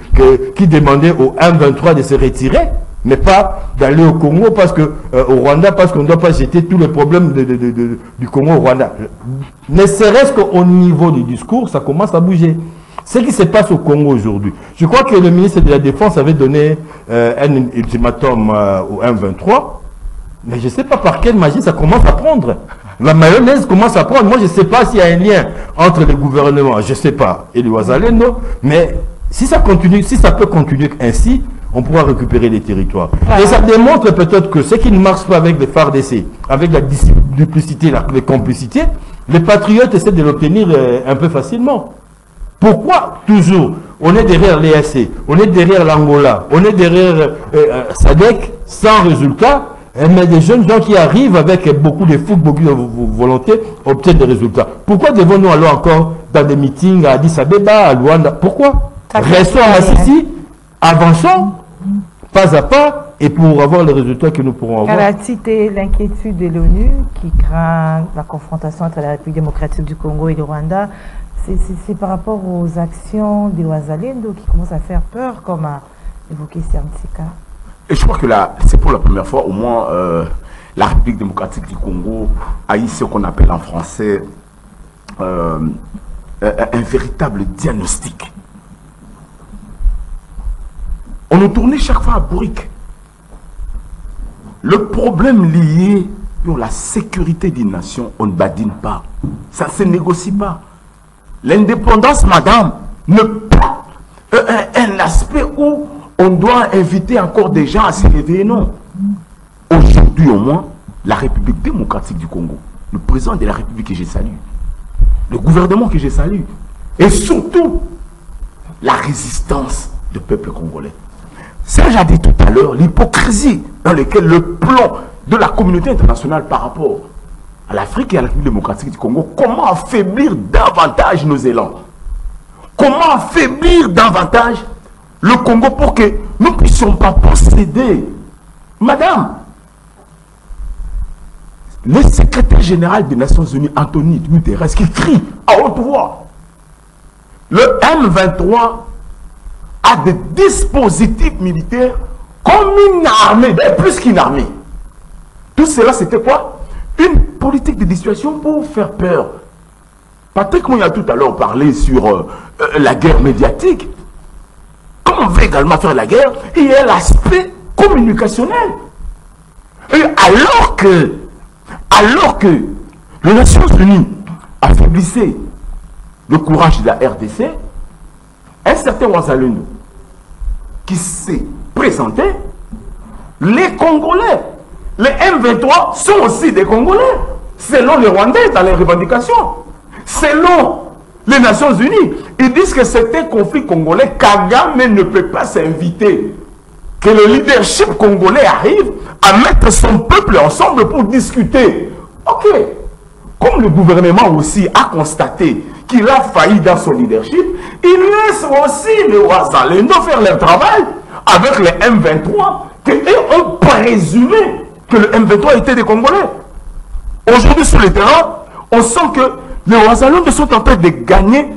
qui demandait au M23 de se retirer, mais pas d'aller au Congo parce que au Rwanda, parce qu'on ne doit pas jeter tous les problèmes du Congo au Rwanda. Ne serait-ce qu'au niveau du discours, ça commence à bouger. Ce qui se passe au Congo aujourd'hui. Je crois que le ministre de la Défense avait donné un ultimatum au M23, mais je ne sais pas par quelle magie ça commence à prendre. La mayonnaise commence à prendre. Moi, je ne sais pas s'il y a un lien entre les gouvernements, je ne sais pas, et les Ouazalendo, mais si ça continue, si ça peut continuer ainsi, on pourra récupérer les territoires. Et ça démontre peut-être que ce qui ne marche pas avec les FARDC, avec la duplicité, les complicités, les patriotes essaient de l'obtenir un peu facilement. Pourquoi toujours on est derrière l'EAC, on est derrière l'Angola, on est derrière SADC sans résultat, mais des jeunes gens qui arrivent avec beaucoup de fougue, beaucoup de volonté, obtiennent des résultats. Pourquoi devons-nous aller encore dans des meetings à Addis Abeba, à Luanda? Pourquoi? Restons assis, avançons, pas à pas, et pour avoir les résultats que nous pourrons avoir. Quelle a cité l'inquiétude de l'ONU qui craint la confrontation entre la République démocratique du Congo et le Rwanda? C'est par rapport aux actions des Ouazalendo qui commencent à faire peur, comme a évoqué Siamtika. Et je crois que là, c'est pour la première fois, au moins, la République démocratique du Congo a eu ce qu'on appelle en français un véritable diagnostic. On nous tournait chaque fois à bourrique. Le problème lié à la sécurité d'une nation, on ne badine pas. Ça ne se négocie pas. L'indépendance, madame, ne pas un aspect où on doit inviter encore des gens à se réveiller, non. Aujourd'hui, au moins, la République démocratique du Congo, le président de la République que je salue, le gouvernement que je salue, et surtout, la résistance du peuple congolais. Serge a dit tout à l'heure l'hypocrisie dans laquelle le plan de la communauté internationale par rapport à l'Afrique et à la République démocratique du Congo, comment affaiblir davantage nos élans, comment affaiblir davantage le Congo pour que nous ne puissions pas posséder. Madame, le secrétaire général des Nations Unies, Antonio Guterres, qui crie à haute voix, le M23 a des dispositifs militaires comme une armée, plus qu'une armée. Tout cela, c'était quoi? Une politique de dissuasion pour faire peur. Patrick Moya a tout à l'heure parlé sur la guerre médiatique. Comme on veut également faire la guerre, il y a l'aspect communicationnel. Et alors que les Nations Unies affaiblissaient le courage de la RDC, un certain Ouazalendo qui s'est présenté, les Congolais, les M23 sont aussi des Congolais, selon les Rwandais dans les revendications, selon les Nations Unies. Ils disent que c'est un conflit congolais, Kagame ne peut pas s'inviter, que le leadership congolais arrive à mettre son peuple ensemble pour discuter. Ok, comme le gouvernement aussi a constaté qu'il a failli dans son leadership, il laisse aussi les Ouazalendo faire leur travail avec les M23, et ont présumé que le M23 était des Congolais. Aujourd'hui sur le terrain, on sent que les Ouazalendo sont en train de gagner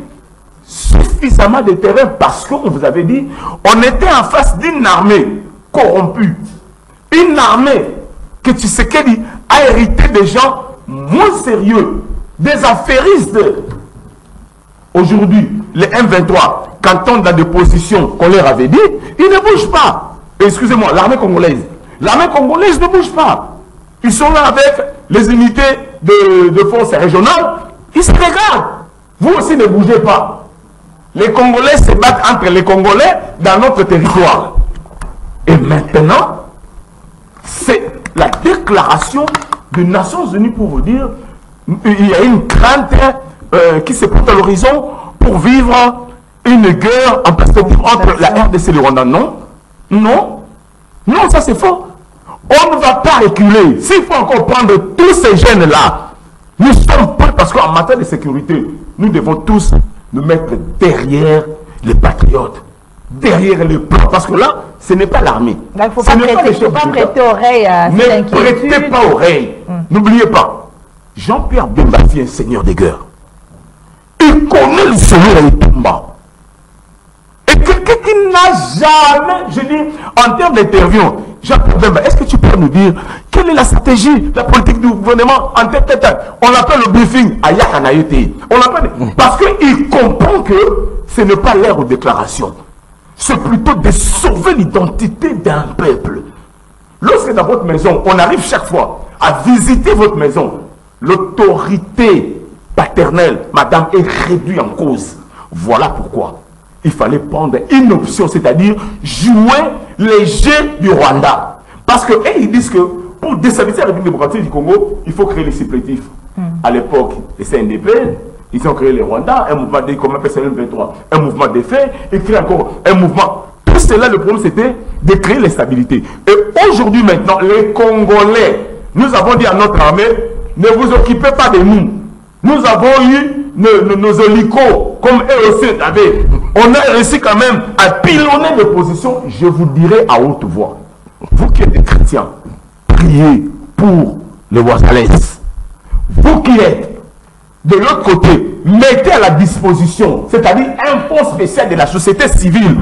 suffisamment de terrain parce qu'on vous avait dit, on était en face d'une armée corrompue, une armée que Tshisekedi a hérité des gens moins sérieux, des affairistes. Aujourd'hui, les M23, quand on a des positions qu'on leur avait dit, ils ne bougent pas. Excusez-moi, l'armée congolaise, L'armée congolaise ne bouge pas. Ils sont là avec les unités de force régionales. Ils se regardent. Vous aussi ne bougez pas. Les Congolais se battent entre les Congolais dans notre territoire. Et maintenant, c'est la déclaration des Nations Unies pour vous dire il y a une crainte qui se porte à l'horizon pour vivre une guerre en perspective entre la RDC et le Rwanda. Non, non, non, ça c'est faux. On ne va pas reculer. S'il faut encore prendre tous ces jeunes-là, nous sommes prêts parce qu'en matière de sécurité, nous devons tous nous mettre derrière les patriotes, derrière les plans. Parce que là, ce n'est pas l'armée. Il ne faut pas prêter oreille à cette inquiétude. Ne prêtez pas oreille. N'oubliez pas, Jean-Pierre Bemba est un seigneur des guerres. Il connaît le seigneur de Tumba. Et quelqu'un qui n'a jamais, je dis, en termes d'interview, Jean-Pierre Bemba, est-ce que tu peux nous dire quelle est la stratégie, la politique du gouvernement en tête? On appelle le briefing à Yakanayote. On l'appelle parce qu'il comprend que ce n'est pas l'ère aux déclarations. C'est plutôt de sauver l'identité d'un peuple. Lorsque dans votre maison, on arrive chaque fois à visiter votre maison, l'autorité paternelle, madame, est réduite en cause. Voilà pourquoi il fallait prendre une option, c'est-à-dire jouer les jeux du Rwanda. Parce que ils disent que pour déstabiliser la République démocratique du Congo, il faut créer les supplétifs. À l'époque, les CNDP, ils ont créé le Rwanda, un mouvement de, comment appelle ça, le 23, un mouvement de fait, ils créent encore un mouvement. Tout cela, le problème, c'était de créer les stabilités. Et aujourd'hui, maintenant, les Congolais, nous avons dit à notre armée, ne vous occupez pas de nous. Nous avons eu nos hélicos, comme eux aussi avaient. On a réussi quand même à pilonner des positions, je vous dirai à haute voix. Vous qui êtes des chrétiens, priez pour les Ouazalais. Vous qui êtes de l'autre côté, mettez à la disposition, c'est-à-dire un fonds spécial de la société civile.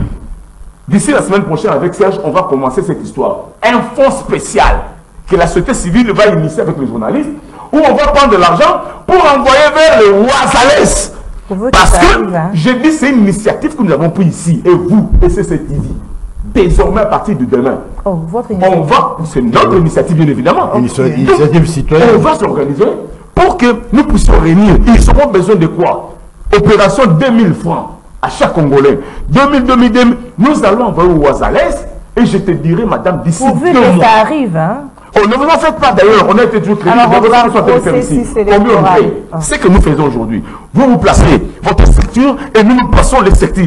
D'ici la semaine prochaine, avec Serge, on va commencer cette histoire. Un fonds spécial que la société civile va initier avec les journalistes, où on va prendre de l'argent pour envoyer vers les Ouazalais. Parce que, je dis, c'est une initiative que nous avons prise ici, et vous, SCTV. Désormais, à partir de demain, on va, c'est notre initiative, bien évidemment. Initiative citoyenne. On va s'organiser pour que nous puissions réunir. Ils auront besoin de quoi? Opération 2000 francs à chaque Congolais. 2000, nous allons envoyer aux Ouazalais, et je te dirai, madame, d'ici 2 mois. Que ça arrive, hein? Oh, ne vous en faites pas d'ailleurs, on a été toujours créé. Combien on paye? C'est ce que nous faisons aujourd'hui. Vous vous placez votre structure et nous passons les secteurs.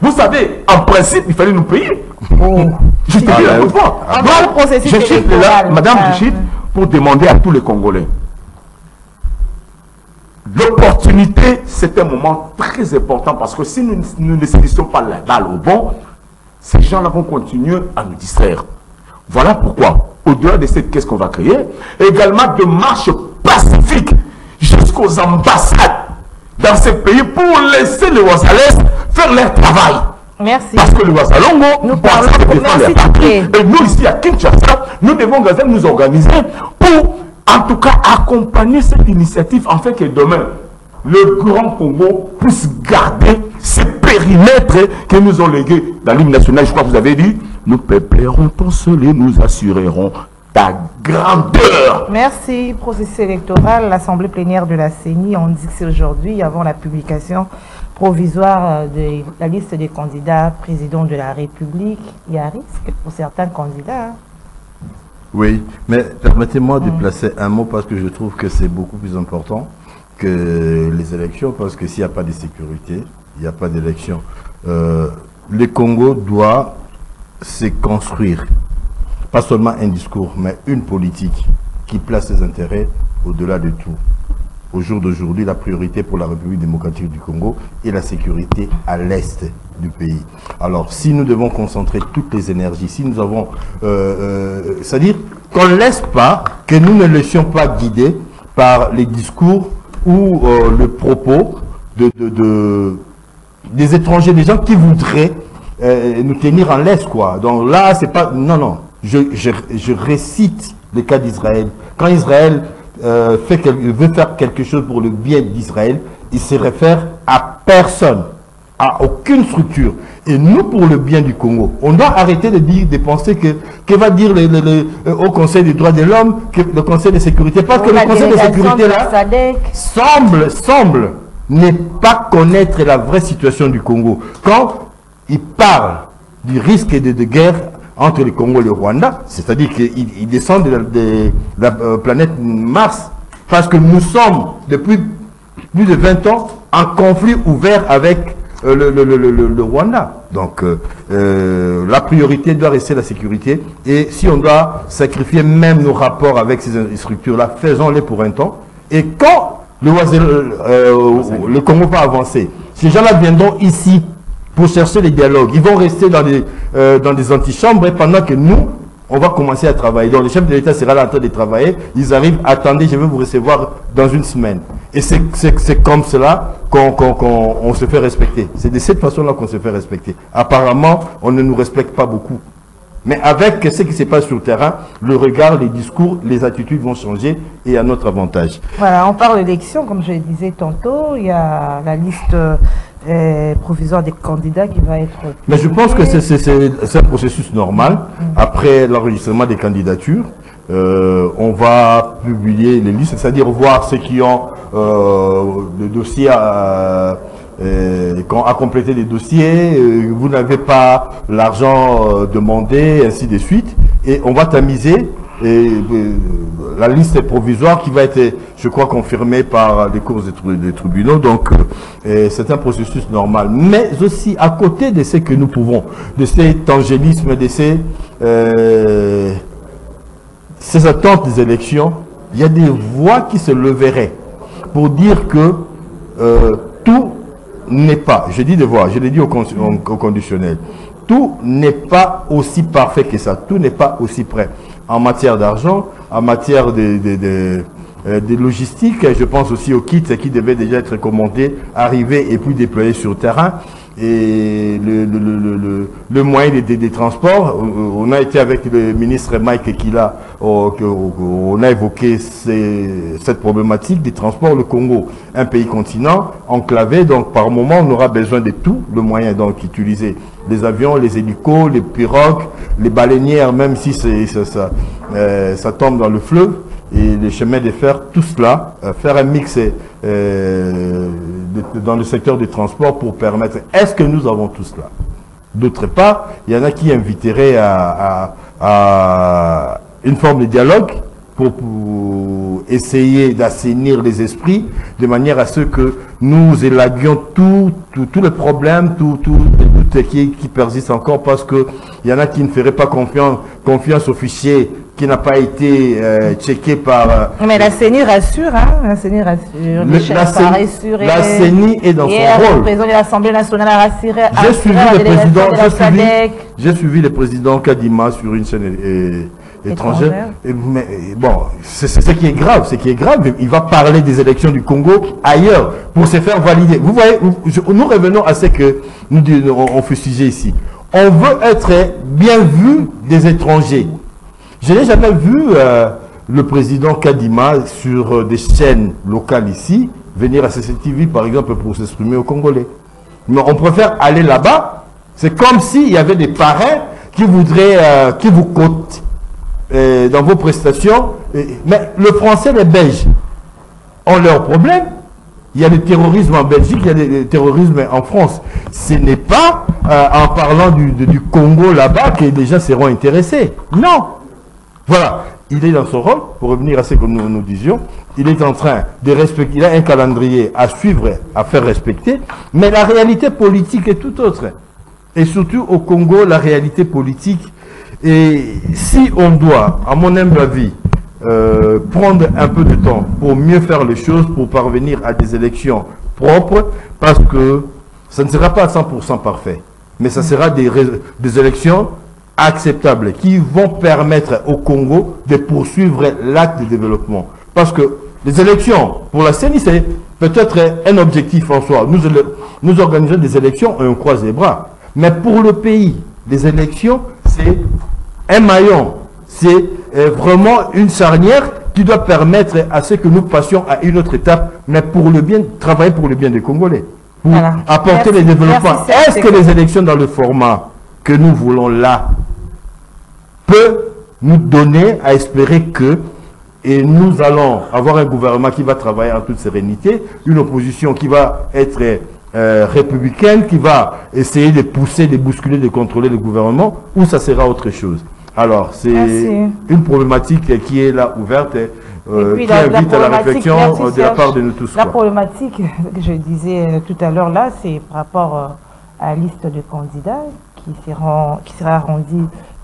Vous savez, en principe, il fallait nous payer. Je te dis la bonne fois. Je chiffre là, madame, je chiffre pour demander à tous les Congolais. L'opportunité, c'est un moment très important parce que si nous ne saisissons pas la balle au bon, ces gens-là vont continuer à nous distraire. Voilà pourquoi, au-delà de cette qu'est-ce qu'on va créer, également de marches pacifiques jusqu'aux ambassades dans ces pays pour laisser les Ouazalais faire leur travail. Merci. Parce que les Ouazalongo, nous parlons de défendre leur patrie. Et nous, ici à Kinshasa, nous devons nous organiser pour, en tout cas, accompagner cette initiative afin que demain, le Grand Congo puisse garder ces périmètres que nous ont légués dans l'hymne national. Je crois que vous avez dit, nous peuplerons ton sol et nous assurerons ta grandeur. Merci. Processus électoral, l'Assemblée plénière de la CENI, on dit que c'est aujourd'hui, avant la publication provisoire de la liste des candidats président de la République. Il y a risque pour certains candidats. Oui, mais permettez-moi de placer un mot parce que je trouve que c'est beaucoup plus important que les élections, parce que s'il n'y a pas de sécurité, il n'y a pas d'élection. Le Congo doit se construire, pas seulement un discours, mais une politique qui place ses intérêts au-delà de tout. Au jour d'aujourd'hui, la priorité pour la République démocratique du Congo est la sécurité à l'est du pays. Alors, si nous devons concentrer toutes les énergies, si nous avons... c'est-à-dire qu'on ne laisse pas, que nous ne laissions pas guider par les discours ou le propos des étrangers, des gens qui voudraient nous tenir en laisse, quoi. Donc là, c'est pas... Non, non. Je récite le cas d'Israël. Quand Israël veut faire quelque chose pour le bien d'Israël, il se réfère à personne. à aucune structure. Et nous, pour le bien du Congo, on doit arrêter de penser que va dire au Conseil des droits de l'homme, le Conseil de sécurité, parce que le Conseil de sécurité là semble ne pas connaître la vraie situation du Congo. Quand il parle du risque de guerre entre le Congo et le Rwanda, c'est-à-dire qu'il descend de la planète Mars, parce que nous sommes depuis plus de 20 ans en conflit ouvert avec le Rwanda. Donc la priorité doit rester la sécurité, et si on doit sacrifier même nos rapports avec ces structures-là, faisons-les pour un temps. Et quand le Congo va avancer, ces gens-là viendront ici pour chercher les dialogues. Ils vont rester dans des antichambres, et pendant que nous, on va commencer à travailler. Donc le chef de l'État sera là en train de travailler. Ils arrivent, attendez, je vais vous recevoir dans une semaine. Et c'est comme cela qu'on se fait respecter. C'est de cette façon-là qu'on se fait respecter. Apparemment, on ne nous respecte pas beaucoup. Mais avec ce qui se passe sur le terrain, le regard, les discours, les attitudes vont changer, et à notre avantage. Voilà, on parle d'élection, comme je le disais tantôt. Il y a la liste provisoire des candidats qui va être... Mais je pense que c'est un processus normal. Après l'enregistrement des candidatures, on va publier les listes, c'est-à-dire voir ceux qui ont le dossier à compléter les dossiers, vous n'avez pas l'argent demandé, ainsi de suite, et on va tamiser. Et la liste est provisoire qui va être, je crois, confirmée par les cours des tribunaux. Donc, c'est un processus normal. Mais aussi, à côté de ce que nous pouvons, de cet angélisme, de ces attentes des élections, il y a des voix qui se leveraient pour dire que tout n'est pas, je dis des voix, je l'ai dit au conditionnel, tout n'est pas aussi parfait que ça, tout n'est pas aussi prêt. En matière d'argent, en matière de logistique, je pense aussi aux kits qui devaient déjà être commandés, arriver et puis déployés sur le terrain. Et le moyen des transports, on a été avec le ministre Mike Ekila, on a évoqué cette problématique des transports. Le Congo, un pays continent, enclavé, donc par moment on aura besoin de tout le moyen, donc utiliser les avions, les hélicos, les pirogues, les baleinières, même si ça tombe dans le fleuve, et les chemins de fer, tout cela, faire un mix dans le secteur du transport pour permettre. Est-ce que nous avons tout cela? D'autre part, il y en a qui inviteraient à une forme de dialogue pour essayer d'assainir les esprits, de manière à ce que nous élaguions tous les problèmes, tout qui persiste encore, parce qu'il y en a qui ne feraient pas confiance au fichier qui n'a pas été checké par... Mais la CENI rassure, hein, la CENI rassure. La CENI est dans son rôle. Le président de l'Assemblée nationale a rassuré. J'ai suivi le président Kadima sur une chaîne étrangère. Mais bon, c'est ce qui est grave. Ce qui est grave, il va parler des élections du Congo ailleurs pour se faire valider. Vous voyez, nous revenons à ce que on fustigait ici. On veut être bien vu des étrangers. Je n'ai jamais vu le président Kadima sur des chaînes locales ici venir à CCTV par exemple pour s'exprimer aux Congolais. Mais on préfère aller là-bas. C'est comme s'il y avait des parrains qui voudraient, qui vous cotent dans vos prestations. Mais le français et les Belges ont leurs problèmes. Il y a le terrorisme en Belgique, il y a le terrorisme en France. Ce n'est pas en parlant du Congo là-bas que les gens seront intéressés. Non. Voilà, il est dans son rôle, pour revenir à ce que nous disions, il est en train de respecter, il a un calendrier à suivre, à faire respecter, mais la réalité politique est tout autre. Et surtout au Congo, la réalité politique, et si on doit, à mon humble avis, prendre un peu de temps pour mieux faire les choses, pour parvenir à des élections propres, parce que ça ne sera pas à 100% parfait, mais ça sera des élections acceptables qui vont permettre au Congo de poursuivre l'acte de développement. Parce que les élections, pour la CENI, c'est peut-être un objectif en soi. Nous organisons des élections et on croise les bras. Mais pour le pays, les élections, c'est un maillon. C'est vraiment une charnière qui doit permettre à ce que nous passions à une autre étape, mais pour le bien, travailler pour le bien des Congolais. pour apporter les développements. Est-ce que les élections dans le format que nous voulons là peut nous donner à espérer que nous allons avoir un gouvernement qui va travailler en toute sérénité, une opposition qui va être républicaine, qui va essayer de pousser, de bousculer, de contrôler le gouvernement, ou ça sera autre chose? Alors, c'est une problématique qui est là ouverte, qui invite à la réflexion de la part de nous tous. La problématique que je disais tout à l'heure là, c'est par rapport à la liste de candidats qui sera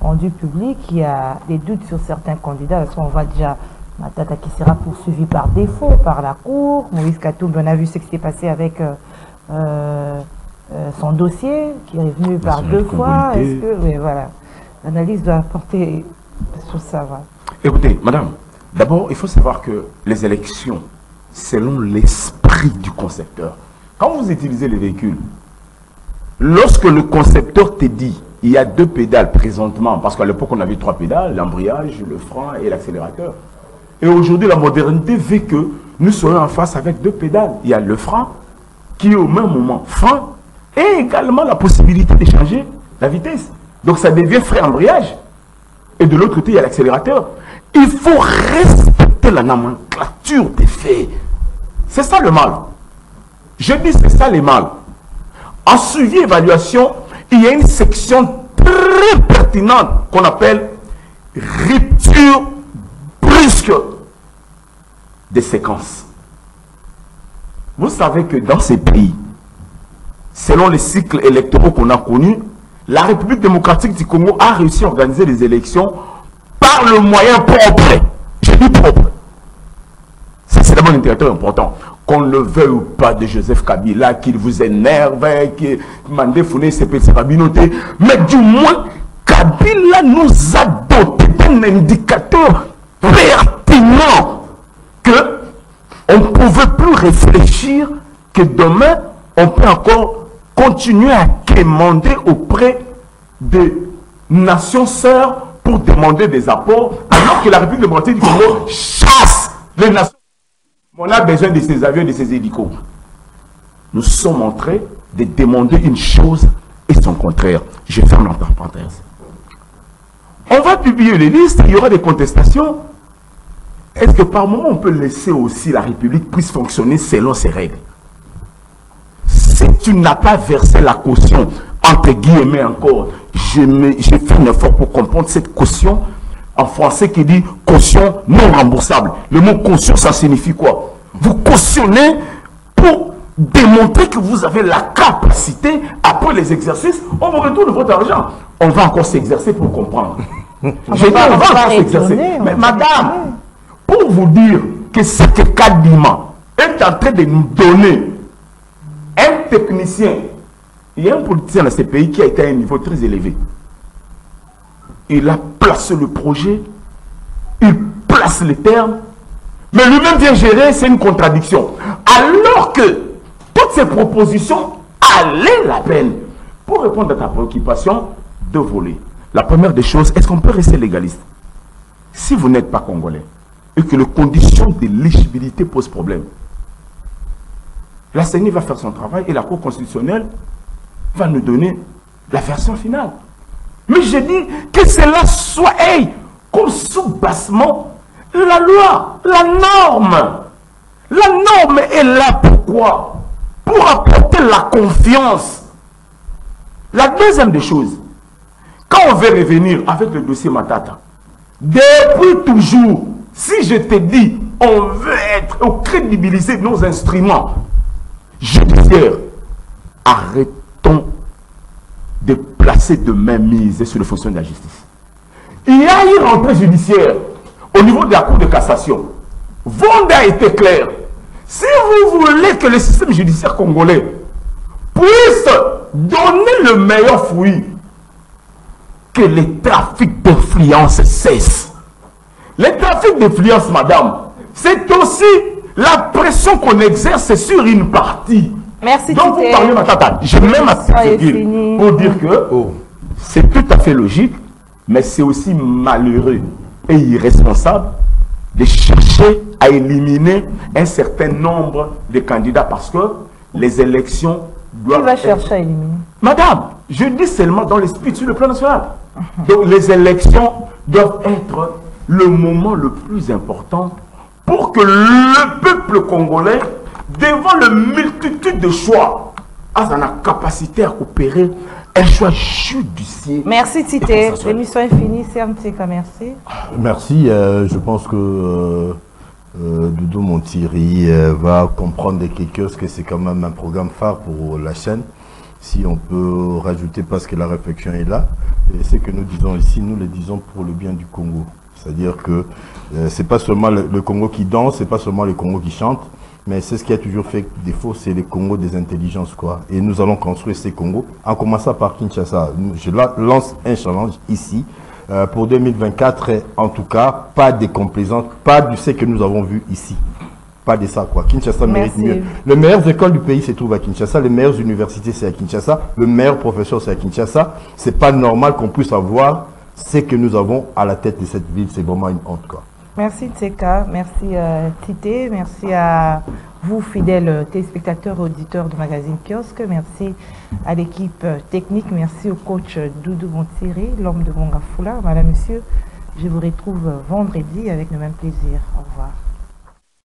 rendue publique. Il y a des doutes sur certains candidats, parce qu'on voit déjà Matata qui sera poursuivi par défaut par la Cour. Moïse Katumbi, on a vu ce qui s'est passé avec son dossier, qui est venu par 2 fois. Est-ce que, oui, voilà, l'analyse doit porter sur ça. Voilà. Écoutez, madame, d'abord, il faut savoir que les élections, selon l'esprit du concepteur, quand vous utilisez les véhicules, lorsque le concepteur te dit, il y a 2 pédales présentement, parce qu'à l'époque on avait 3 pédales, l'embrayage, le frein et l'accélérateur. Et aujourd'hui, la modernité fait que nous soyons en face avec 2 pédales. Il y a le frein, qui est au même moment frein, et également la possibilité de changer la vitesse. Donc ça devient frein embrayage. Et de l'autre côté, il y a l'accélérateur. Il faut respecter la nomenclature des faits. C'est ça le mal. Je dis c'est ça le mal. En suivi évaluation, il y a une section très pertinente qu'on appelle rupture brusque des séquences. Vous savez que dans ces pays, selon les cycles électoraux qu'on a connus, la République démocratique du Congo a réussi à organiser les élections par le moyen propre. Je dis propre. C'est d'abord un indicateur important. Qu'on le veuille ou pas de Joseph Kabila, qu'il vous énerve, qu'il mande Founé, c'est Rabinoté. Mais du moins, Kabila nous a doté d'un indicateur pertinent que on ne pouvait plus réfléchir que demain, on peut encore continuer à quémander auprès des nations sœurs pour demander des apports, alors que la République démocratique du Congo chasse les nations. On a besoin de ces avions et de ces hélicos. Nous sommes en train de demander une chose et son contraire. Je ferme la parenthèse. On va publier les listes, il y aura des contestations. Est-ce que par moment on peut laisser aussi la République puisse fonctionner selon ses règles? Si tu n'as pas versé la caution, entre guillemets encore, j'ai fait un effort pour comprendre cette caution en français qui dit caution non remboursable. Le mot caution, ça signifie quoi? Vous cautionnez pour démontrer que vous avez la capacité, après les exercices, on vous retourne votre argent. On va encore s'exercer pour comprendre. Je dis, on va encore s'exercer. Mais madame, pour vous dire que cet Kadima est en train de nous donner un technicien, il y a un politicien dans ce pays qui a été à un niveau très élevé. Il a placé le projet, il place les termes, mais lui-même vient gérer, c'est une contradiction. Alors que toutes ces propositions allaient la peine. Pour répondre à ta préoccupation, 2 volets. La première des choses, est-ce qu'on peut rester légaliste? Si vous n'êtes pas congolais et que les conditions de l'éligibilité posent problème, la CENI va faire son travail et la Cour constitutionnelle va nous donner la version finale. Mais je dis que cela soit comme sous-bassement la loi, la norme. La norme est là pourquoi? Pour apporter la confiance. La deuxième des choses, quand on veut revenir avec le dossier Matata, depuis toujours, si je te dis, on veut être ou crédibiliser nos instruments judiciaires, arrêtons de placer de mainmise sur le fonctionnement de la justice. Il y a une rentrée judiciaire au niveau de la Cour de cassation. Vonda a été clair. Si vous voulez que le système judiciaire congolais puisse donner le meilleur fruit, que les trafics d'influence cessent. Les trafics d'influence, madame, c'est aussi la pression qu'on exerce sur une partie. Merci. Donc vous parlez Matata, je mets ma petite pour dire que c'est tout à fait logique, mais c'est aussi malheureux et irresponsable de chercher à éliminer un certain nombre de candidats parce que Les élections doivent Qui va chercher à éliminer? Madame, je dis seulement dans l'esprit sur le plan national. Donc les élections doivent être le moment le plus important pour que le peuple congolais, devant la multitude de choix, a la capacité à opérer un choix judiciaire. Merci Tité. L'émission est finie. CMTK, merci. Merci. Je pense que Doudou Montiri va comprendre des quelques que c'est quand même un programme phare pour la chaîne. Si on peut rajouter parce que la réflexion est là. Et ce que nous disons ici, nous le disons pour le bien du Congo. C'est-à-dire que c'est pas seulement le Congo qui danse, c'est pas seulement le Congo qui chante, mais c'est ce qui a toujours fait défaut, c'est le Congo des intelligences, quoi. Et nous allons construire ces Congos, en commençant par Kinshasa. Je lance un challenge ici, pour 2024, en tout cas, pas de complaisance, pas de ce que nous avons vu ici. Pas de ça, quoi. Kinshasa mérite mieux. Les meilleures écoles du pays se trouvent à Kinshasa, les meilleures universités c'est à Kinshasa, le meilleur professeur c'est à Kinshasa. C'est pas normal qu'on puisse avoir ce que nous avons à la tête de cette ville, c'est vraiment une honte, quoi. Merci Tseka, merci Tité, merci à vous fidèles téléspectateurs, auditeurs du magazine Kiosque, merci à l'équipe technique, merci au coach Doudou Montiri, l'homme de Mongafula. Madame, monsieur, je vous retrouve vendredi avec le même plaisir. Au revoir.